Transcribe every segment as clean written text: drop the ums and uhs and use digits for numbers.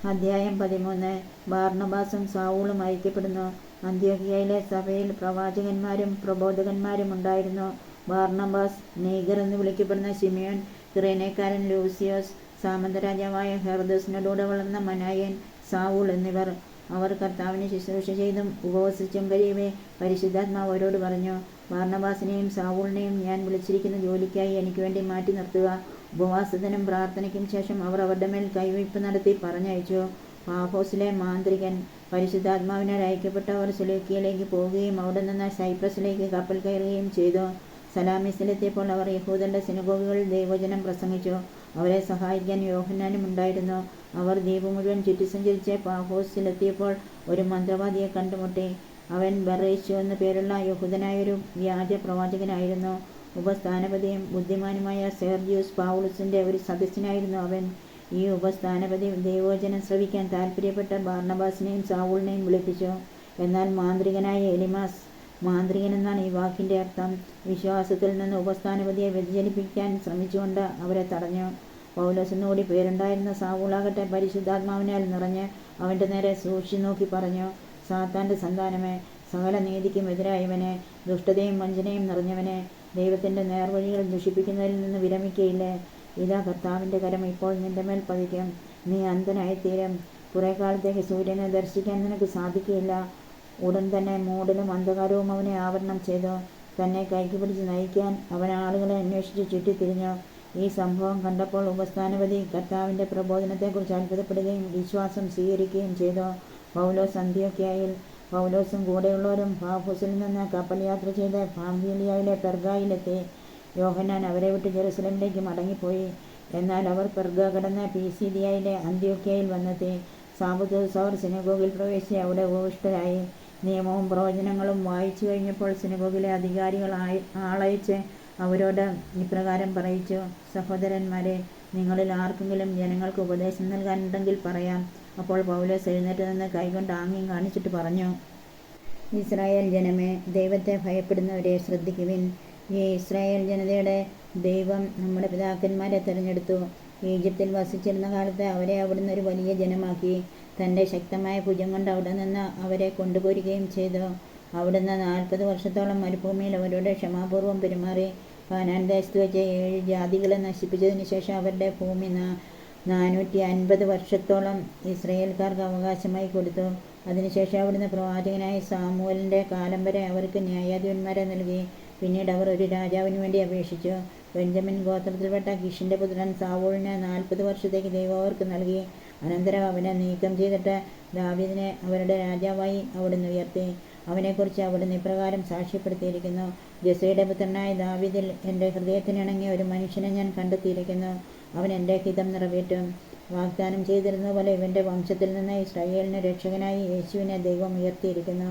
അധ്യായം 13. ബാർന്നബാസും സാവൂളും ഐക്യപ്പെടുന്നു. അന്ത്യോക്യയിലെ സഭയിൽ പ്രവാചകന്മാരും പ്രബോധകന്മാരും ഉണ്ടായിരുന്നു. ബാർന്നബാസ്, നീഗർ എന്ന് വിളിക്കപ്പെടുന്ന ശിമയോൻ, കിറേനക്കാരൻ ലൂസിയോസ്, സാമന്തരാജാവായ ഹെറോദസിനോടുകൂടെ വളർന്ന മനായൻ, സാവൂൾ എന്നിവർ. അവർ കർത്താവിന് ശുശ്രൂഷ ചെയ്തും ഉപവസിച്ചും കഴിയവേ പരിശുദ്ധാത്മാവ് അവരോട് പറഞ്ഞു, ബാർന്നബാസിനെയും സാവൂളിനെയും ഞാൻ വിളിച്ചിരിക്കുന്ന ജോലിക്കായി എനിക്ക് വേണ്ടി മാറ്റി നിർത്തുക. ഉപവാസത്തിനും പ്രാർത്ഥനയ്ക്കും ശേഷം അവർ അവരുടെ മേൽ കൈവയ്പ് നടത്തി പറഞ്ഞയച്ചു. പാഫോസിലെ മാന്ത്രികൻ പരിശുദ്ധാത്മാവിനാൽ അയക്കപ്പെട്ട അവർ സെലൂക്കിയയിലേക്ക് പോവുകയും അവിടെ നിന്ന് സൈപ്രസിലേക്ക് കപ്പൽ കയറുകയും ചെയ്തു. സലാമിസിലെത്തിയപ്പോൾ അവർ യഹൂദരുടെ സിനഗോഗുകളിൽ ദൈവവചനം പ്രസംഗിച്ചു. അവരെ സഹായിക്കാൻ യോഹന്നാനും ഉണ്ടായിരുന്നു. അവർ ദ്വീപ് മുഴുവൻ ചുറ്റിസഞ്ചരിച്ച് പാഫോസിലെത്തിയപ്പോൾ ഒരു മന്ത്രവാദിയെ കണ്ടുമുട്ടി. അവൻ ബറേശു എന്നു പേരുള്ള യഹൂദനായൊരു വ്യാജ പ്രവാചകനായിരുന്നു. ഉപസ്ഥാനപതിയും ബുദ്ധിമാനുമായ സെർജിയൂസ് പൗലുസിന്റെ ഒരു സദസ്യനായിരുന്നു അവൻ. ഈ ഉപസ്ഥാനപതി ദൈവവചനം ശ്രവിക്കാൻ താല്പര്യപ്പെട്ട ബാർന്നബാസിനെയും സാവൂളിനെയും വിളിപ്പിച്ചു. എന്നാൽ മാന്ത്രികനായ എലിമാസ്, മാന്ത്രികൻ എന്നാണ് ഈ വാക്കിന്റെ അർത്ഥം, വിശ്വാസത്തിൽ നിന്ന് ഉപസ്ഥാനപതിയെ വ്യതിചലിപ്പിക്കാൻ ശ്രമിച്ചുകൊണ്ട് അവരെ തടഞ്ഞു. പൗലോസെന്നുകൂടി പേരുണ്ടായിരുന്ന സാവൂളാകട്ടെ പരിശുദ്ധാത്മാവിനാൽ നിറഞ്ഞ് അവന്റെ നേരെ സൂക്ഷിച്ചു നോക്കി പറഞ്ഞു, സാത്താന്റെ സന്താനമേ, സകല നീതിക്കും എതിരായവനെ, ദുഷ്ടതയും വഞ്ചനയും നിറഞ്ഞവനെ, ദൈവത്തിന്റെ നേർവഴികൾ ദുഷിപ്പിക്കുന്നതിൽ നിന്ന് വിരമിക്കയില്ലേ? ഇതാ കർത്താവിന്റെ കരം ഇപ്പോൾ നിന്റെ മേൽ പതിക്കും. നീ അന്ധനായിത്തീരും. കുറെ കാലത്തേക്ക് സൂര്യനെ ദർശിക്കാൻ നിനക്ക് സാധിക്കുകയില്ല. ഉടൻ തന്നെ മൂടലും അന്ധകാരവും അവനെ ആവരണം ചെയ്തു. തന്നെ കൈക്ക് പിടിച്ച് നയിക്കാൻ അവൻ ആളുകളെ അന്വേഷിച്ച് ചുറ്റിത്തിരിഞ്ഞു. ഈ സംഭവം കണ്ടപ്പോൾ ഉപസ്ഥാനപതി കർത്താവിന്റെ പ്രബോധനത്തെക്കുറിച്ച് അത്ഭുതപ്പെടുകയും വിശ്വാസം സ്വീകരിക്കുകയും ചെയ്തു. പൗലോസ് അന്ത്യോക്യയിൽ. പൗലോസും കൂടെയുള്ളവരും പാഫോസിൽ നിന്ന് കപ്പൽ യാത്ര ചെയ്ത് പാംഫിലിയയിലെ പെർഗായിലെത്തി. യോഹന്നാൻ അവരെ വിട്ട് ജെറുസലേമിലേക്ക് മടങ്ങിപ്പോയി. എന്നാൽ അവർ പെർഗ കടന്ന് പീസിദിയയിലെ അന്ത്യോക്യയിൽ വന്നെത്തി. സാബത്ത് ദിവസം അവർ സിനഗോഗിൽ പ്രവേശിച്ച് അവിടെ ഉപവിഷ്ടരായി. നിയമവും പ്രവചനങ്ങളും വായിച്ചു കഴിഞ്ഞപ്പോൾ സിനഗോഗിലെ അധികാരികൾ ആളയച്ച് അവരോട് ഇപ്രകാരം പറയിച്ചു, സഹോദരന്മാരെ, നിങ്ങളിൽ ആർക്കെങ്കിലും ജനങ്ങൾക്ക് ഉപദേശം നൽകാനുണ്ടെങ്കിൽ പറയാം. അപ്പോൾ പൗലോസ് എഴുന്നേറ്റ് നിന്ന് കൈകൊണ്ട് ആംഗ്യം കാണിച്ചിട്ട് പറഞ്ഞു, ഇസ്രായേൽ ജനമേ, ദൈവത്തെ ഭയപ്പെടുന്നവരെ ശ്രദ്ധിക്കുവിൻ. ഈ ഇസ്രായേൽ ജനതയുടെ ദൈവം നമ്മുടെ പിതാക്കന്മാരെ തിരഞ്ഞെടുത്തു. ഈജിപ്തിൽ വസിച്ചിരുന്ന കാലത്ത് അവരെ അവിടുന്ന് ഒരു വലിയ ജനമാക്കി. തൻ്റെ ശക്തമായ ഭുജം കൊണ്ട് അവിടെ നിന്ന് അവരെ കൊണ്ടുപോരുകയും ചെയ്തു. അവിടുന്ന് 40 വർഷത്തോളം മരുഭൂമിയിൽ അവരോട് ക്ഷമാപൂർവം പെരുമാറി. കാനാൻ ദേശത്ത് വെച്ച് 7 ജാതികളെ നശിപ്പിച്ചതിന് ശേഷം അവരുടെ ഭൂമി 450 വർഷത്തോളം ഇസ്രായേൽക്കാർക്ക് അവകാശമായി കൊടുത്തു. അതിനുശേഷം അവിടുന്ന് പ്രവാചകനായ സാമുവേലിന്റെ കാലം വരെ അവർക്ക് ന്യായാധിപന്മാരെ നൽകി. പിന്നീട് അവർ ഒരു രാജാവിന് വേണ്ടി അപേക്ഷിച്ചു. ബെഞ്ചമിൻ ഗോത്രത്തിൽപ്പെട്ട കിഷിന്റെ പുത്രൻ സാവൂളിന് 40 വർഷത്തേക്ക് ദൈവം അവർക്ക് നൽകി. അനന്തരം അവനെ നീക്കം ചെയ്തിട്ട് ദാവീദിനെ അവരുടെ രാജാവായി അവിടുന്ന് ഉയർത്തി. അവനെക്കുറിച്ച് അവിടുന്ന് ഇപ്രകാരം സാക്ഷ്യപ്പെടുത്തിയിരിക്കുന്നു, ജെസ്സയുടെ പുത്രനായ ദാവീദിൽ എൻ്റെ ഹൃദയത്തിനിണങ്ങിയ ഒരു മനുഷ്യനെ ഞാൻ കണ്ടെത്തിയിരിക്കുന്നു. അവൻ എൻ്റെ ഹിതം നിറവേറ്റും. വാഗ്ദാനം ചെയ്തിരുന്ന പോലെ ഇവന്റെ വംശത്തിൽ നിന്ന് ഇസ്രായേലിന് രക്ഷകനായി യേശുവിനെ ദൈവം ഉയർത്തിയിരിക്കുന്നു.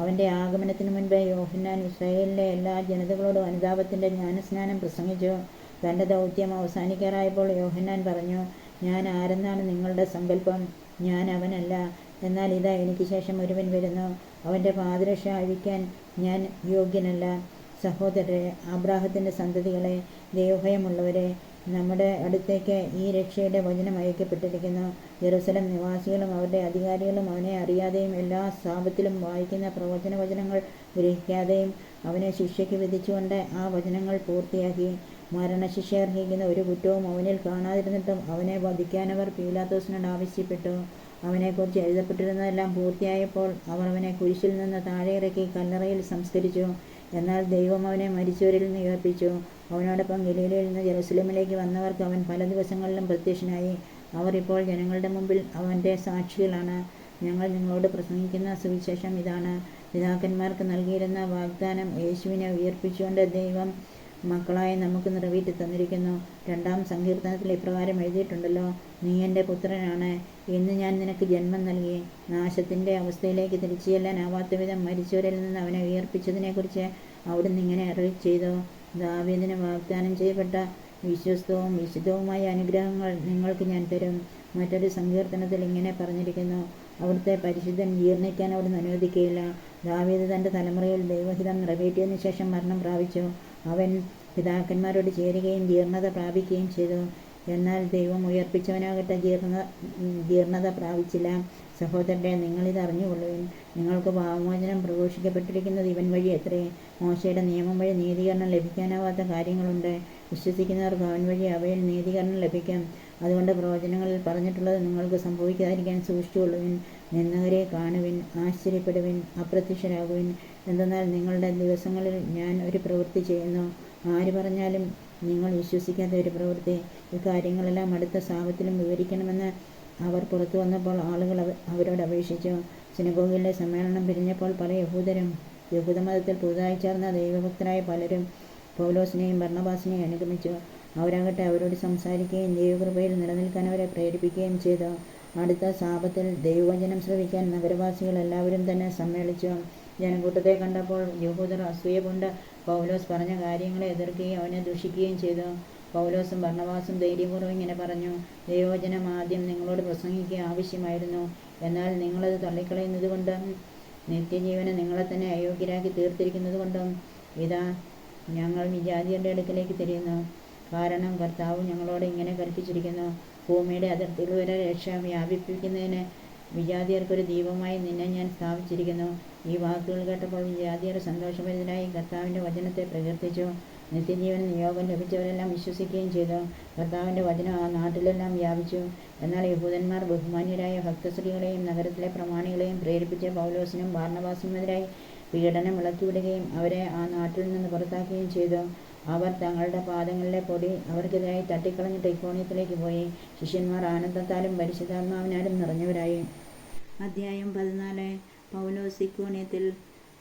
അവന്റെ ആഗമനത്തിന് മുൻപ് യോഹന്നാൻ ഇസ്രായേലിലെ എല്ലാ ജനതകളോടും അനുതാപത്തിന്റെ ജ്ഞാനസ്നാനം പ്രസംഗിച്ചു. തന്റെ ദൗത്യം അവസാനിക്കാറായപ്പോൾ യോഹന്നാൻ പറഞ്ഞു, ഞാൻ ആരെന്നാണ് നിങ്ങളുടെ സങ്കല്പം? ഞാൻ അവനല്ല. എന്നാൽ ഇതാ എനിക്ക് ശേഷം ഒരുവൻ വരുന്നു. അവന്റെ പാദരക്ഷ അഴിക്കാൻ ഞാൻ യോഗ്യനല്ല. സഹോദരരെ, അബ്രാഹത്തിന്റെ സന്തതികളെ, ദൈവഭയമുള്ളവരെ, നമ്മുടെ അടുത്തേക്ക് ഈ രക്ഷയുടെ വചനം അയക്കപ്പെട്ടിരിക്കുന്നു. ജെറുസലം നിവാസികളും അവരുടെ അധികാരികളും അവനെ അറിയാതെയും എല്ലാ സാപത്തിലും വായിക്കുന്ന പ്രവചന വചനങ്ങൾ ഗ്രഹിക്കാതെയും അവനെ ശിക്ഷയ്ക്ക് വിധിച്ചുകൊണ്ട് ആ വചനങ്ങൾ പൂർത്തിയാക്കി. മരണശിക്ഷ അർഹിക്കുന്ന ഒരു കുറ്റവും അവനിൽ കാണാതിരുന്നിട്ടും അവനെ വധിക്കാനവർ പീലാത്തോസിനോട് ആവശ്യപ്പെട്ടു. അവനെക്കുറിച്ച് എഴുതപ്പെട്ടിരുന്നതെല്ലാം പൂർത്തിയായപ്പോൾ അവർ അവനെ കുരിശിൽ നിന്ന് താഴെ ഇറക്കി കല്ലറയിൽ സംസ്കരിച്ചു. എന്നാൽ ദൈവം അവനെ മരിച്ചവരിൽ നിന്ന് ഉയർപ്പിച്ചു. അവനോടൊപ്പം ഗലീലയിൽ നിന്ന് ജെറുസലേമിലേക്ക് വന്നവർക്ക് അവൻ പല ദിവസങ്ങളിലും പ്രത്യക്ഷനായി. അവർ ഇപ്പോൾ ജനങ്ങളുടെ മുമ്പിൽ അവന്റെ സാക്ഷികളാണ്. ഞങ്ങൾ നിങ്ങളോട് പ്രസംഗിക്കുന്ന സുവിശേഷം ഇതാണ്. പിതാക്കന്മാർക്ക് നൽകിയിരുന്ന വാഗ്ദാനം യേശുവിനെ ഉയർപ്പിച്ചുകൊണ്ട് ദൈവം മക്കളായി നമുക്ക് നിറവേറ്റി തന്നിരിക്കുന്നു. 2-ാം സങ്കീർത്തനത്തിൽ ഇപ്രകാരം എഴുതിയിട്ടുണ്ടല്ലോ, നീ എൻ്റെ പുത്രനാണ്, ഇന്ന് ഞാൻ നിനക്ക് ജന്മം നൽകി. നാശത്തിന്റെ അവസ്ഥയിലേക്ക് തിരിച്ചു ചെല്ലാനാവാത്ത വിധം മരിച്ചവരിൽ നിന്ന് അവനെ ഉയർപ്പിച്ചതിനെക്കുറിച്ച് അവിടുന്ന് ഇങ്ങനെ അരുളി ചെയ്തു, ദാവീദിന് വാഗ്ദാനം ചെയ്യപ്പെട്ട വിശ്വസ്തവും വിശുദ്ധവുമായ അനുഗ്രഹങ്ങൾ നിങ്ങൾക്ക് ഞാൻ തരും. മറ്റൊരു സങ്കീർത്തനത്തിൽ ഇങ്ങനെ പറഞ്ഞിരിക്കുന്നു, അവിടുത്തെ പരിശുദ്ധൻ ജീർണിക്കാൻ അവിടുന്ന് അനുവദിക്കുകയില്ല. ദാവീദ് തൻ്റെ തലമുറയിൽ ദൈവഹിതം നിറവേറ്റിയതിനു ശേഷം മരണം പ്രാപിച്ചു. അവൻ പിതാക്കന്മാരോട് ചേരുകയും ജീർണത പ്രാപിക്കുകയും ചെയ്തു. എന്നാൽ ദൈവം ഉയർപ്പിച്ചവനാകട്ടെ ജീർണത പ്രാപിച്ചില്ല. സഹോദരരെ, നിങ്ങളിത് അറിഞ്ഞുകൊള്ളുവിൻ. നിങ്ങൾക്ക് പാപമോചനം പ്രഘോഷിക്കപ്പെട്ടിരിക്കുന്നത് ഇവൻ വഴി അത്രേ. മോശയുടെ നിയമം വഴി നീതീകരണം ലഭിക്കാനാവാത്ത കാര്യങ്ങളുണ്ട്. വിശ്വസിക്കുന്നവർക്ക് അവൻ വഴി അവയിൽ നീതീകരണം ലഭിക്കും. അതുകൊണ്ട് പ്രവചനങ്ങളിൽ പറഞ്ഞിട്ടുള്ളത് നിങ്ങൾക്ക് സംഭവിക്കാതിരിക്കാൻ സൂക്ഷിച്ചുകൊള്ളുവിൻ. നിന്ദകരെ കാണുവിൻ, ആശ്ചര്യപ്പെടുവിൻ, അപ്രത്യക്ഷരാകുവിൻ. എന്തെന്നാൽ നിങ്ങളുടെ ദിവസങ്ങളിൽ ഞാൻ ഒരു പ്രവൃത്തി ചെയ്യുന്നു, ആര് പറഞ്ഞാലും നിങ്ങൾ വിശ്വസിക്കാത്ത ഒരു പ്രവൃത്തി. ഇക്കാര്യങ്ങളെല്ലാം അടുത്ത സാപത്തിലും വിവരിക്കണമെന്ന് അവർ പുറത്തു വന്നപ്പോൾ ആളുകൾ അവരോട് അപേക്ഷിച്ചു. സിനഗോഗിലെ സമ്മേളനം പിരിഞ്ഞപ്പോൾ പല യഹൂദരും യഹൂദമതത്തിൽ പുതുതായി ചേർന്ന ദൈവഭക്തരായ പലരും പൗലോസിനെയും ബർണ്ണബാസിനെയും അനുഗമിച്ചു. അവരാകട്ടെ അവരോട് സംസാരിക്കുകയും ദൈവകൃപയിൽ നിലനിൽക്കാൻ അവരെ പ്രേരിപ്പിക്കുകയും ചെയ്തു. അടുത്ത സാപത്തിൽ ദൈവവചനം ശ്രവിക്കാൻ നഗരവാസികൾ എല്ലാവരും തന്നെ സമ്മേളിച്ചു. ജനക്കൂട്ടത്തെ കണ്ടപ്പോൾ യഹൂദർ അസൂയ കൊണ്ട് പൗലോസ് പറഞ്ഞ കാര്യങ്ങളെ എതിർക്കുകയും അവനെ ദുഷിക്കുകയും ചെയ്തു. പൗലോസും ബർണ്ണബാസും ധൈര്യപൂർവ്വം ഇങ്ങനെ പറഞ്ഞു: ദൈവവചനം ആദ്യം നിങ്ങളോട് പ്രസംഗിക്കുക ആവശ്യമായിരുന്നു. എന്നാൽ നിങ്ങളത് തള്ളിക്കളയുന്നതുകൊണ്ടും നിത്യജീവന് നിങ്ങളെ തന്നെ അയോഗ്യരാക്കി തീർത്തിരിക്കുന്നതുകൊണ്ടും ഇതാ ഞങ്ങൾ വിജാതിയരുടെ അടുക്കലേക്ക് തിരിയുന്നു. കാരണം കർത്താവ് ഞങ്ങളോട് ഇങ്ങനെ കൽപ്പിച്ചിരിക്കുന്നു: ഭൂമിയുടെ അതിർത്തികൾ വരെ രക്ഷ വ്യാപിപ്പിക്കുന്നതിന് വിജാതിയർക്കൊരു ദീപമായി നിന്നെ ഞാൻ സ്ഥാപിച്ചിരിക്കുന്നു. ഈ വാക്കുകൾ കേട്ടപ്പോൾ വിജാതിയർ സന്തോഷഭരിതരായി കർത്താവിൻ്റെ വചനത്തെ പ്രകീർത്തിച്ചു. നിത്യജീവൻ നിയോഗം ലഭിച്ചവരെല്ലാം വിശ്വസിക്കുകയും ചെയ്തു. കർത്താവിൻ്റെ വചനം ആ നാട്ടിലെല്ലാം വ്യാപിച്ചു. എന്നാൽ യഹൂദന്മാർ ബഹുമാന്യരായ ഭക്തസ്ത്രീകളെയും നഗരത്തിലെ പ്രമാണികളെയും പ്രേരിപ്പിച്ച് പൗലോസിനും ബാർണ്ണബാസിനുമെതിരായി പീഡനം ഇളക്കിവിടുകയും അവരെ ആ നാട്ടിൽ നിന്ന് പുറത്താക്കുകയും ചെയ്തു. അവർ തങ്ങളുടെ പാദങ്ങളിലെ പൊടി അവർക്കെതിരായി തട്ടിക്കളഞ്ഞിട്ട് ഇക്കോണിയത്തിലേക്ക് പോയി. ശിഷ്യന്മാർ ആനന്ദത്താലും പരിശുദ്ധാത്മാവിനാലും നിറഞ്ഞവരായി. അധ്യായം 14. പൗലോസ് ഇക്കോണിയത്തിൽ.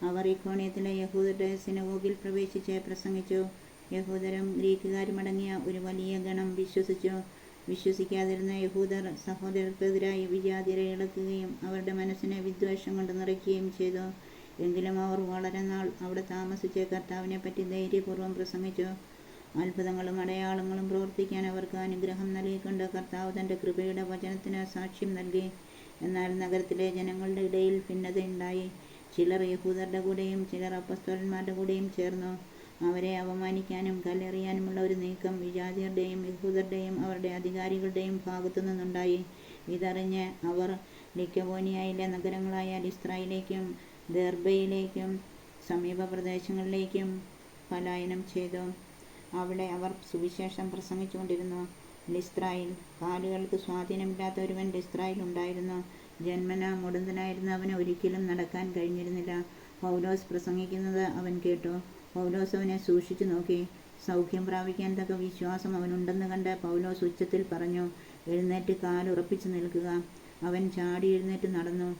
അവർ ഇക്കോണിയത്തിലെ യഹൂദരുടെ സിനഗോഗിൽ പ്രവേശിച്ച് പ്രസംഗിച്ചു. യഹൂദരും ഗ്രീക്കുകാരുമടങ്ങിയ ഒരു വലിയ ഗണം വിശ്വസിച്ചു. വിശ്വസിക്കാതിരുന്ന യഹൂദർ സഹോദരർക്കെതിരായി വിജാതിയരെ ഇളക്കുകയും അവരുടെ മനസ്സിനെ വിദ്വേഷം കൊണ്ട് നിറയ്ക്കുകയും ചെയ്തു. എങ്കിലും അവർ വളരെ നാൾ അവിടെ താമസിച്ച് കർത്താവിനെപ്പറ്റി ധൈര്യപൂർവ്വം പ്രസംഗിച്ചു. അത്ഭുതങ്ങളും അടയാളങ്ങളും പ്രവർത്തിക്കാൻ അവർക്ക് അനുഗ്രഹം നൽകിക്കൊണ്ട് കർത്താവ് തൻ്റെ കൃപയുടെ വചനത്തിന് സാക്ഷ്യം നൽകി. എന്നാൽ നഗരത്തിലെ ജനങ്ങളുടെ ഇടയിൽ ഭിന്നതയുണ്ടായി. ചിലർ യഹൂദരുടെ കൂടെയും ചിലർ അപ്പസ്തോലന്മാരുടെ കൂടെയും ചേർന്നു. അവരെ അപമാനിക്കാനും കല്ലെറിയാനുമുള്ള ഒരു നീക്കം വിജാതിയരുടെയും യഹൂദരുടെയും അവരുടെ അധികാരികളുടെയും ഭാഗത്തു നിന്നുണ്ടായി. ഇതറിഞ്ഞ് അവർ ലിക്കവോനിയയിലെ നഗരങ്ങളായ ലിസ്ത്രയിലേക്കും ദെർബയിലേക്കും സമീപ പ്രദേശങ്ങളിലേക്കും പലായനം ചെയ്തു. അവിടെ അവർ സുവിശേഷം പ്രസംഗിച്ചുകൊണ്ടിരുന്നു. ലിസ്ത്രയിൽ കാലുകൾക്ക് സ്വാധീനമില്ലാത്ത ഒരുവൻ ലിസ്ത്രയിൽ ഉണ്ടായിരുന്നു. ജന്മന മുടന്തനായിരുന്ന അവന് ഒരിക്കലും നടക്കാൻ കഴിഞ്ഞിരുന്നില്ല. പൗലോസ് പ്രസംഗിക്കുന്നത് അവൻ കേട്ടു. പൗലോസ് അവനെ സൂക്ഷിച്ചു നോക്കി. സൗഖ്യം പ്രാപിക്കാൻ തക്ക വിശ്വാസം അവനുണ്ടെന്ന് കണ്ട് പൗലോസ് ഉച്ചത്തിൽ പറഞ്ഞു: എഴുന്നേറ്റ് കാലുറപ്പിച്ചു നിൽക്കുക. അവൻ ചാടി എഴുന്നേറ്റ് നടന്നു.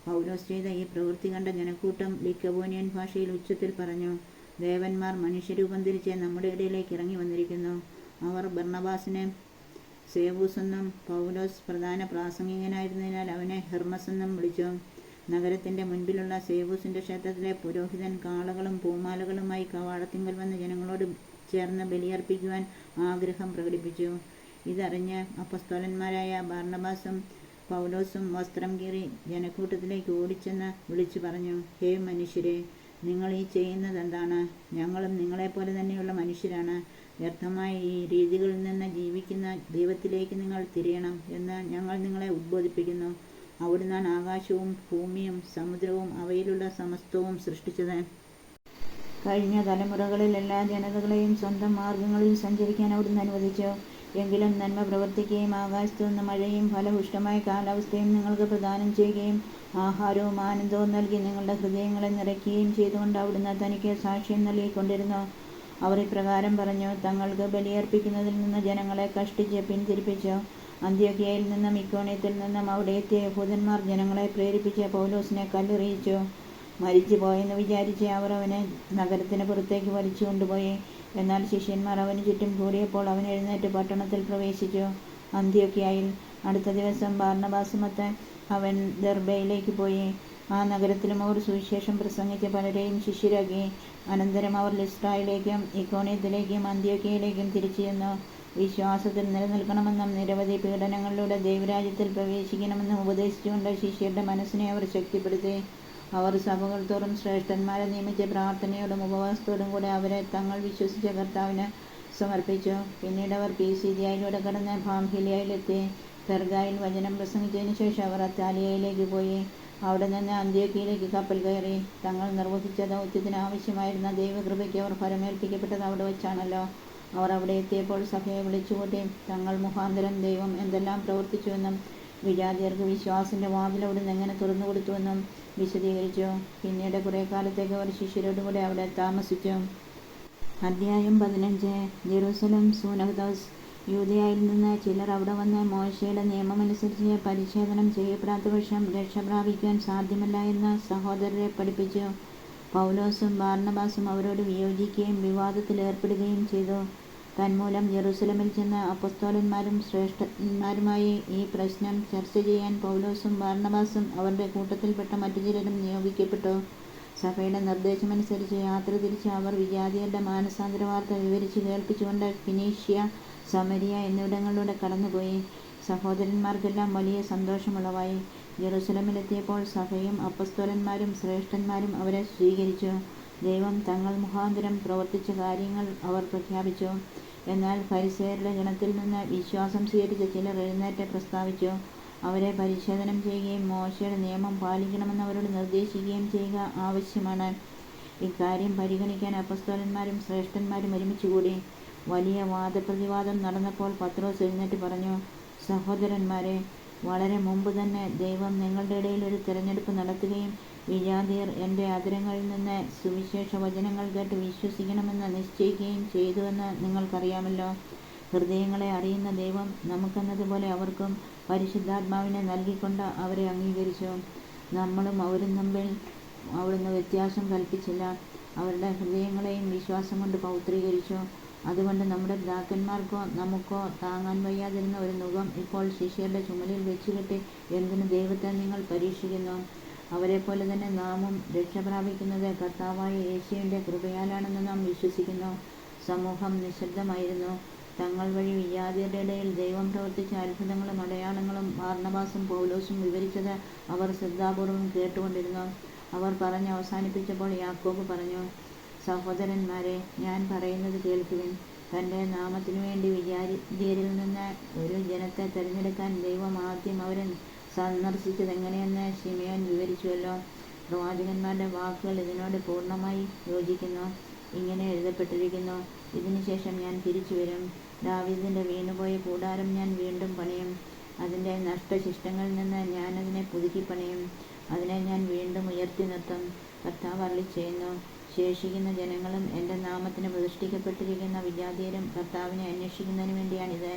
പൗലോസ് ചെയ്ത ഈ പ്രവൃത്തി കണ്ട ജനക്കൂട്ടം ലിക്കവോനിയൻ ഭാഷയിൽ ഉച്ചത്തിൽ പറഞ്ഞു: ദേവന്മാർ മനുഷ്യരൂപം ധരിച്ച് നമ്മുടെ ഇടയിലേക്ക് ഇറങ്ങി വന്നിരിക്കുന്നു. അവർ ബർണ്ണബാസിനെ സേവൂസ് എന്നും പൗലോസ് പ്രധാന പ്രാസംഗികനായിരുന്നതിനാൽ അവനെ ഹെർമസ് എന്നും വിളിച്ചു. നഗരത്തിൻ്റെ മുൻപിലുള്ള സേവൂസിൻ്റെ ക്ഷേത്രത്തിലെ പുരോഹിതൻ കാളകളും പൂമാലകളുമായി കവാടത്തിങ്കൽ വന്ന് ജനങ്ങളോട് ചേർന്ന് ബലിയർപ്പിക്കുവാൻ ആഗ്രഹം പ്രകടിപ്പിച്ചു. ഇതറിഞ്ഞ് അപ്പസ്തോലന്മാരായ ബാർണ്ണബാസും പൗലോസും വസ്ത്രം കീറി ജനക്കൂട്ടത്തിലേക്ക് ഓടിച്ചെന്ന് വിളിച്ചു പറഞ്ഞു: ഹേ മനുഷ്യരെ, നിങ്ങൾ ഈ ചെയ്യുന്നത് എന്താണ്? ഞങ്ങളും നിങ്ങളെപ്പോലെ തന്നെയുള്ള മനുഷ്യരാണ്. വ്യർത്ഥമായ ഈ രീതികളിൽ നിന്ന് ജീവിക്കുന്ന ദൈവത്തിലേക്ക് നിങ്ങൾ തിരിയണം എന്ന് ഞങ്ങൾ നിങ്ങളെ ഉദ്ബോധിപ്പിക്കുന്നു. അവിടുന്നാണ് ആകാശവും ഭൂമിയും സമുദ്രവും അവയിലുള്ള സമസ്തവും സൃഷ്ടിച്ചത്. കഴിഞ്ഞ തലമുറകളിൽ എല്ലാ ജനതകളെയും സ്വന്തം മാർഗങ്ങളിൽ സഞ്ചരിക്കാൻ അവിടുന്ന് അനുവദിച്ചു. എങ്കിലും നന്മ പ്രവർത്തിക്കുകയും ആകാശത്തു നിന്ന് മഴയും ഫലപുഷ്ടമായ കാലാവസ്ഥയും നിങ്ങൾക്ക് പ്രദാനം ചെയ്യുകയും ആഹാരവും ആനന്ദവും നൽകി നിങ്ങളുടെ ഹൃദയങ്ങളെ നിറയ്ക്കുകയും ചെയ്തുകൊണ്ട് അവിടുന്ന് തനിക്ക് സാക്ഷ്യം നൽകിക്കൊണ്ടിരുന്നു. അവർ ഇപ്രകാരം പറഞ്ഞു: തങ്ങൾക്ക് ബലിയർപ്പിക്കുന്നതിൽ നിന്ന് ജനങ്ങളെ കഷ്ടിച്ച് പിന്തിരിപ്പിച്ചു. അന്ത്യോക്യയിൽ നിന്നും ഇക്കോണിയത്തിൽ നിന്നും അവിടെ എത്തിയ യഹൂദന്മാർ ജനങ്ങളെ പ്രേരിപ്പിച്ച് പൗലോസിനെ കല്ലെറിയിച്ചു. മരിച്ചു പോയെന്ന് വിചാരിച്ച് അവർ അവനെ നഗരത്തിന് പുറത്തേക്ക് വലിച്ചു കൊണ്ടുപോയി. എന്നാൽ ശിഷ്യന്മാർ അവന് ചുറ്റും കൂടിയപ്പോൾ അവൻ എഴുന്നേറ്റ് പട്ടണത്തിൽ പ്രവേശിച്ചു. അന്ത്യോക്യയിൽ. അടുത്ത ദിവസം ബാർണ്ണബാസുമൊത്ത് അവൻ ദെർബയിലേക്ക് പോയി. ആ നഗരത്തിലും അവർ സുവിശേഷം പ്രസംഗിച്ച് പലരെയും ശിഷ്യരാക്കി. അനന്തരം അവർ ലിസ്ത്രയിലേക്കും ഇക്കോണിയത്തിലേക്കും അന്ത്യോക്യയിലേക്കും തിരിച്ചു ചെന്നു. വിശ്വാസത്തിൽ നിലനിൽക്കണമെന്നും നിരവധി പീഡനങ്ങളിലൂടെ ദൈവരാജ്യത്തിൽ പ്രവേശിക്കണമെന്നും ഉപദേശിച്ചുകൊണ്ട് ശിഷ്യരുടെ മനസ്സിനെ അവർ ശക്തിപ്പെടുത്തി. അവർ സഭകൾ തോറും ശ്രേഷ്ഠന്മാരെ നിയമിച്ച് പ്രാർത്ഥനയോടും ഉപവാസത്തോടും കൂടെ അവരെ തങ്ങൾ വിശ്വസിച്ച കർത്താവിന് സമർപ്പിച്ചു. പിന്നീട് അവർ പീസിദിയയിലൂടെ കടന്ന് പാംഫിലിയയിലെത്തി. പെർഗായിൽ വചനം പ്രസംഗിച്ചതിനു ശേഷം അവർ അത്താലിയയിലേക്ക് പോയി. അവിടെ നിന്ന് അന്ത്യോക്യയിലേക്ക് കപ്പൽ കയറി. തങ്ങൾ നിർവഹിച്ച ദൗത്യത്തിന് ആവശ്യമായിരുന്ന ദൈവകൃപയ്ക്ക് അവർ ഫലമേൽപ്പിക്കപ്പെട്ടത് അവിടെ വച്ചാണല്ലോ. അവർ അവിടെ എത്തിയപ്പോൾ സഭയെ വിളിച്ചുകൂട്ടി തങ്ങൾ മുഖാന്തരം ദൈവം എന്തെല്ലാം പ്രവർത്തിച്ചുവെന്നും വിജാതിയർക്ക് വിശ്വാസത്തിന്റെ വാതിൽ അവിടുന്ന് എങ്ങനെ തുറന്നു കൊടുത്തുവെന്നും വിശദീകരിച്ചു. പിന്നീട് കുറെ കാലത്തേക്ക് അവർ ശിഷ്യരോടുകൂടെ അവിടെ താമസിച്ചു. അധ്യായം 15. ജെറൂസലം സൂനഹദോസ്. യൂദയായിൽ നിന്ന് ചിലർ അവിടെ വന്ന് മോശയുടെ നിയമമനുസരിച്ച് പരിച്ഛേദനം ചെയ്യപ്പെടാത്ത പക്ഷം രക്ഷ പ്രാപിക്കുവാൻ സാധ്യമല്ല എന്ന് സഹോദരരെ പഠിപ്പിച്ചു. പൗലോസും ബാർന്നബാസും അവരോട് വിയോജിക്കുകയും വിവാദത്തിലേർപ്പെടുകയും ചെയ്തു. തന്മൂലം ജെറൂസലമിൽ ചെന്ന് അപ്പൊസ്തലന്മാരും ശ്രേഷ്ഠന്മാരുമായി ഈ പ്രശ്നം ചർച്ച ചെയ്യാൻ പൗലോസും ബാർന്നബാസും അവരുടെ കൂട്ടത്തിൽപ്പെട്ട മറ്റു ചിലരും നിയോഗിക്കപ്പെട്ടു. സഭയുടെ നിർദ്ദേശമനുസരിച്ച് യാത്ര തിരിച്ച് അവർ വിജാതിയരുടെ മാനസാന്തര വാർത്ത വിവരിച്ച് കേൾപ്പിച്ചുകൊണ്ട് ഫിനീഷ്യ, സമരിയ എന്നിവിടങ്ങളിലൂടെ കടന്നുപോയി. സഹോദരന്മാർക്കെല്ലാം വലിയ സന്തോഷമുളവായി. ജെറൂസലമിലെത്തിയപ്പോൾ സഭയും അപ്പൊസ്തലന്മാരും ശ്രേഷ്ഠന്മാരും അവരെ സ്വീകരിച്ചു. ദൈവം തങ്ങൾ മുഖാന്തരം പ്രവർത്തിച്ച കാര്യങ്ങൾ അവർ പ്രഖ്യാപിച്ചു. എന്നാൽ ഫരിസേയരുടെ ഗണത്തിൽ നിന്ന് വിശ്വാസം സ്വീകരിച്ച ചിലർ എഴുന്നേറ്റ് പ്രസ്താവിച്ചു. അവരെ പരിച്ഛേദനം ചെയ്യുകയും മോശയുടെ നിയമം പാലിക്കണമെന്ന് അവരോട് നിർദ്ദേശിക്കുകയും ചെയ്യുക ആവശ്യമാണ്. ഇക്കാര്യം പരിഗണിക്കാൻ അപ്പൊസ്തലന്മാരും ശ്രേഷ്ഠന്മാരും ഒരുമിച്ചുകൂടി. വലിയ വാദപ്രതിവാദം നടന്നപ്പോൾ പത്രോസ് എഴുന്നേറ്റ് പറഞ്ഞു, സഹോദരന്മാരെ, വളരെ മുമ്പ് തന്നെ ദൈവം നിങ്ങളുടെ ഇടയിൽ ഒരു തിരഞ്ഞെടുപ്പ് നടത്തുകയും വിജാതിയർ എൻ്റെ അധരങ്ങളിൽ നിന്ന് സുവിശേഷ വചനങ്ങൾ കേട്ട് വിശ്വസിക്കണമെന്ന് നിശ്ചയിക്കുകയും ചെയ്തുവെന്ന് നിങ്ങൾക്കറിയാമല്ലോ. ഹൃദയങ്ങളെ അറിയുന്ന ദൈവം നമുക്കെന്നതുപോലെ അവർക്കും പരിശുദ്ധാത്മാവിനെ നൽകിക്കൊണ്ട് അവരെ അംഗീകരിച്ചു. നമ്മളും അവരും തമ്മിൽ അവിടുന്ന് വ്യത്യാസം കൽപ്പിച്ചില്ല. അവരുടെ ഹൃദയങ്ങളെയും വിശ്വാസം കൊണ്ട് പൗത്രീകരിച്ചു. അതുകൊണ്ട് നമ്മുടെ പിതാക്കന്മാർക്കോ നമുക്കോ താങ്ങാൻ വയ്യാതിരുന്ന ഒരു നുകം ഇപ്പോൾ ശിഷ്യരുടെ ചുമലിൽ വെച്ചുകെട്ടി എന്തിന് ദൈവത്തെ നിങ്ങൾ പരീക്ഷിക്കുന്നു? അവരെപ്പോലെ തന്നെ നാമും രക്ഷ പ്രാപിക്കുന്നത് കർത്താവായ യേശുവിൻ്റെ കൃപയാലാണെന്ന് നാം വിശ്വസിക്കുന്നു. സമൂഹം നിശബ്ദമായിരുന്നു. തങ്ങൾ വഴി വിജാതിയരുടെ ഇടയിൽ ദൈവം പ്രവർത്തിച്ച അത്ഭുതങ്ങളും അടയാളങ്ങളും ബാർന്നബാസും പൗലോസും വിവരിച്ചത് അവർ ശ്രദ്ധാപൂർവം കേട്ടുകൊണ്ടിരുന്നു. അവർ പറഞ്ഞ് അവസാനിപ്പിച്ചപ്പോൾ യാക്കോബ് പറഞ്ഞു, സഹോദരന്മാരെ, ഞാൻ പറയുന്നത് കേൾക്കുവിൻ. തൻ്റെ നാമത്തിനു വേണ്ടി വിജാതിയരിൽ നിന്ന് ഒരു ജനത്തെ തിരഞ്ഞെടുക്കാൻ ദൈവം ആദ്യം അവരെ സന്ദർശിച്ചത് എങ്ങനെയെന്ന് ശിമെയോൻ വിവരിച്ചുവല്ലോ. പ്രവാചകന്മാരുടെ വാക്കുകൾ ഇതിനോട് പൂർണ്ണമായി യോജിക്കുന്നു. ഇങ്ങനെ എഴുതപ്പെട്ടിരിക്കുന്നു, ഇതിനുശേഷം ഞാൻ തിരിച്ചു വരും. ദാവീദിൻ്റെ വീണുപോയ കൂടാരം ഞാൻ വീണ്ടും പണിയും. അതിൻ്റെ നഷ്ടശിഷ്ടങ്ങളിൽ നിന്ന് ഞാൻ അതിനെ പുതുക്കി പണിയും. അതിനെ ഞാൻ വീണ്ടും ഉയർത്തി നിർത്തും. കർത്താവ് അരുളിച്ചെയ്യുന്നു. ശേഷിക്കുന്ന ജനങ്ങളും എൻ്റെ നാമത്തിന് പ്രതിഷ്ഠിക്കപ്പെട്ടിരിക്കുന്ന വിജാതിയരും കർത്താവിനെ അന്വേഷിക്കുന്നതിന് വേണ്ടിയാണിത്.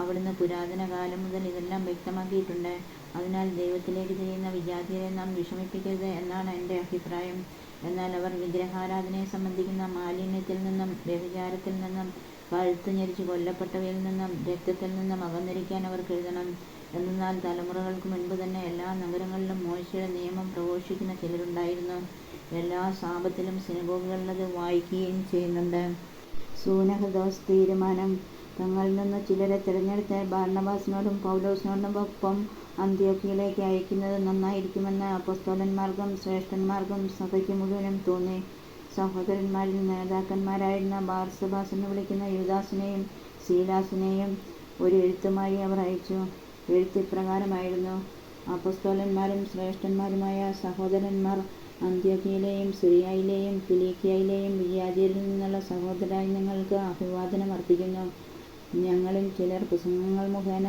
അവിടുന്ന് പുരാതന കാലം മുതൽ ഇതെല്ലാം വ്യക്തമാക്കിയിട്ടുണ്ട്. അതിനാൽ ദൈവത്തിലേക്ക് തിരിയുന്ന വിജാതിയരെ നാം വിഷമിപ്പിക്കരുത് എന്നാണ് എൻ്റെ അഭിപ്രായം. എന്നാൽ അവർ വിഗ്രഹാരാധനയെ സംബന്ധിക്കുന്ന മാലിന്യത്തിൽ നിന്നും വ്യഭിചാരത്തിൽ നിന്നും കഴുത്ത് ഞെരിച്ച് കൊല്ലപ്പെട്ടവയിൽ നിന്നും രക്തത്തിൽ നിന്നും അകന്നിരിക്കാൻ അവർ എഴുതണം. എന്നാൽ തലമുറകൾക്ക് മുൻപ് തന്നെ എല്ലാ നഗരങ്ങളിലും മോശയുടെ നിയമം പ്രഘോഷിക്കുന്ന ചിലരുണ്ടായിരുന്നു. എല്ലാ സാപത്തിലും സിനഗോഗുകളിലത് വായിക്കുകയും ചെയ്യുന്നുണ്ട്. സൂനഹദോസ് തീരുമാനം. തങ്ങളിൽ നിന്ന് ചിലരെ തിരഞ്ഞെടുത്ത് ബാർന്നബാസിനോടും പൗലോസിനോടും ഒപ്പം അന്ത്യോക്യയിലേക്ക് അയക്കുന്നത് നന്നായിരിക്കുമെന്ന് അപ്പൊസ്തലന്മാർക്കും ശ്രേഷ്ഠന്മാർക്കും സഭയ്ക്ക് മുഴുവനും തോന്നി. സഹോദരന്മാരിൽ നേതാക്കന്മാരായിരുന്ന ബാർസബാസ് എന്ന് വിളിക്കുന്ന യൂദാസിനെയും സീലാസിനെയും ഒരു എഴുത്തുമായി അവർ അയച്ചു. എഴുത്ത് ഇപ്രകാരമായിരുന്നു: അപ്പൊസ്തലന്മാരും ശ്രേഷ്ഠന്മാരുമായ സഹോദരന്മാർ, അന്ത്യോക്യയിലെയും സിറിയയിലെയും കിലിക്കിയയിലെയും വിജാതിയരിൽ നിന്നുള്ള സഹോദരായി നിങ്ങൾക്ക് അഭിവാദനം അർപ്പിക്കുന്നു. ഞങ്ങളിൽ ചിലർ പ്രസംഗങ്ങൾ മുഖേന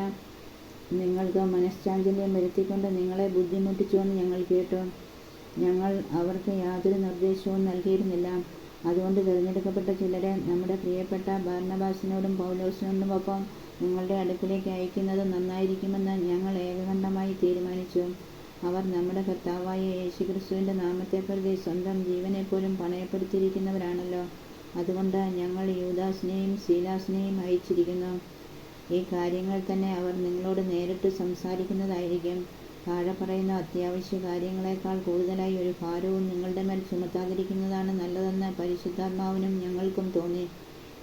നിങ്ങൾക്ക് മനഃശാഞ്ചല്യം വരുത്തിക്കൊണ്ട് നിങ്ങളെ ബുദ്ധിമുട്ടിച്ചുവെന്ന് ഞങ്ങൾ കേട്ടു. ഞങ്ങൾ അവർക്ക് യാതൊരു നിർദ്ദേശവും നൽകിയിരുന്നില്ല. അതുകൊണ്ട് തിരഞ്ഞെടുക്കപ്പെട്ട ചിലരെ നമ്മുടെ പ്രിയപ്പെട്ട ബാർന്നബാസിനോടും പൗലോസിനോടുമൊപ്പം നിങ്ങളുടെ അടുക്കിലേക്ക് അയക്കുന്നത് നന്നായിരിക്കുമെന്ന് ഞങ്ങൾ ഏകകണ്ഠമായി തീരുമാനിച്ചു. അവർ നമ്മുടെ കർത്താവായ യേശുക്രിസ്തുവിൻ്റെ നാമത്തെ പ്രതി സ്വന്തം ജീവനെപ്പോലും പണയപ്പെടുത്തിയിരിക്കുന്നവരാണല്ലോ. അതുകൊണ്ട് ഞങ്ങൾ യൂദാസിനെയും സീലാസിനെയും അയച്ചിരിക്കുന്നു. ഈ കാര്യങ്ങൾ തന്നെ അവർ നിങ്ങളോട് നേരിട്ട് സംസാരിക്കുന്നതായിരിക്കും. താഴെ പറയുന്ന അത്യാവശ്യ കാര്യങ്ങളെക്കാൾ കൂടുതലായി ഒരു ഭാരവും നിങ്ങളുടെ മേൽ ചുമത്താതിരിക്കുന്നതാണ് നല്ലതെന്ന് പരിശുദ്ധാത്മാവിനും ഞങ്ങൾക്കും തോന്നി.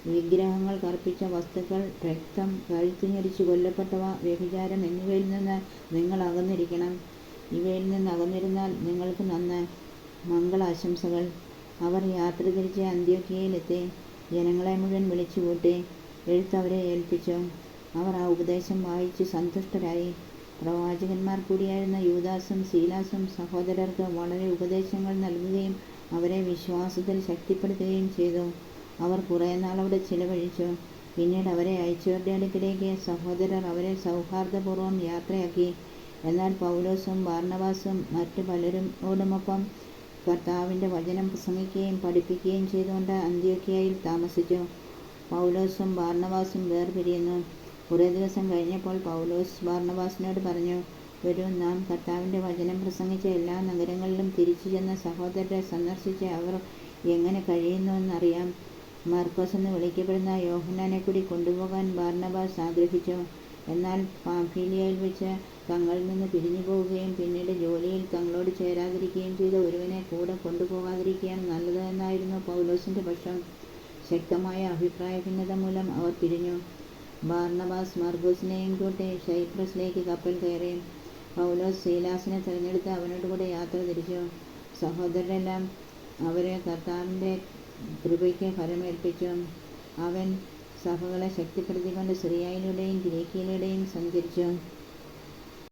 വിഗ്രഹങ്ങൾക്ക് അർപ്പിച്ച വസ്തുക്കൾ, രക്തം, കഴുത്ത് ഞെരിച്ച് കൊല്ലപ്പെട്ടവ, വ്യഭിചാരം എന്നിവയിൽ നിന്ന് നിങ്ങൾ അകന്നിരിക്കണം. ഇവയിൽ നിന്ന് അകന്നിരുന്നാൽ നിങ്ങൾക്ക് നന്ന്. മംഗളാശംസകൾ. അവർ യാത്ര തിരിച്ച് അന്ത്യോക്യയിലെത്തി. ജനങ്ങളെ മുഴുവൻ വിളിച്ചുകൂട്ടി എഴുത്തവരെ ഏൽപ്പിച്ചു. അവർ ആ ഉപദേശം വായിച്ച് സന്തുഷ്ടരായി. പ്രവാചകന്മാർ കൂടിയായിരുന്ന യൂദാസും സീലാസും സഹോദരർക്ക് വളരെ ഉപദേശങ്ങൾ നൽകുകയും അവരെ വിശ്വാസത്തിൽ ശക്തിപ്പെടുത്തുകയും ചെയ്തു. അവർ കുറേ നാൾ അവിടെ ചിലവഴിച്ചു. പിന്നീട് അവരെ അയച്ചവരുടെ അടുക്കിലേക്ക് സഹോദരർ അവരെ സൗഹാർദ്ദപൂർവ്വം യാത്രയാക്കി. എന്നാൽ പൗലോസും ബാർന്നബാസും മറ്റു പലരോടുമൊപ്പം കർത്താവിൻ്റെ വചനം പ്രസംഗിക്കുകയും പഠിപ്പിക്കുകയും ചെയ്തുകൊണ്ട് അന്ത്യോക്യയിൽ താമസിച്ചു. പൗലോസും ബാർന്നബാസും വേർപിരിയുന്നു. കുറേ ദിവസം കഴിഞ്ഞപ്പോൾ പൗലോസ് ബാർന്നബാസിനോട് പറഞ്ഞു, വരൂ, നാം കർത്താവിൻ്റെ വചനം പ്രസംഗിച്ച എല്ലാ നഗരങ്ങളിലും തിരിച്ചു ചെന്ന് സഹോദരരെ സന്ദർശിച്ച് അവർ എങ്ങനെ കഴിയുന്നുവെന്നറിയാം. മർക്കോസ് എന്ന് വിളിക്കപ്പെടുന്ന യോഹന്നാനെ കൂടി കൊണ്ടുപോകാൻ ബാർന്നബാസ് ആഗ്രഹിച്ചു. എന്നാൽ പാംഫിലിയയിൽ വെച്ച് തങ്ങളിൽ നിന്ന് പിരിഞ്ഞു പോവുകയും പിന്നീട് ജോലിയിൽ തങ്ങളോട് ചേരാതിരിക്കുകയും ചെയ്ത ഒരുവനെ കൂടെ കൊണ്ടുപോകാതിരിക്കുകയാണ് നല്ലത് എന്നായിരുന്നു പൗലോസിൻ്റെ പക്ഷം. ശക്തമായ അഭിപ്രായ ഭിന്നത മൂലം അവർ പിരിഞ്ഞു. ബാർന്നബാസ് മർക്കോസിനെയും കൂട്ടി സൈപ്രസിലേക്ക് കപ്പൽ കയറി. പൗലോസ് സീലാസിനെ തിരഞ്ഞെടുത്ത് അവനോടുകൂടെ യാത്ര തിരിച്ചു. സഹോദരരെല്ലാം അവരെ കർത്താവിൻ്റെ കൃപയ്ക്ക് ഫലമേൽപ്പിച്ചു. അവൻ സഭകളെ ശക്തിപ്പെടുത്തിക്കൊണ്ട് സിറിയയിലൂടെയും കിലിക്കിയയിലൂടെയും സഞ്ചരിച്ചു.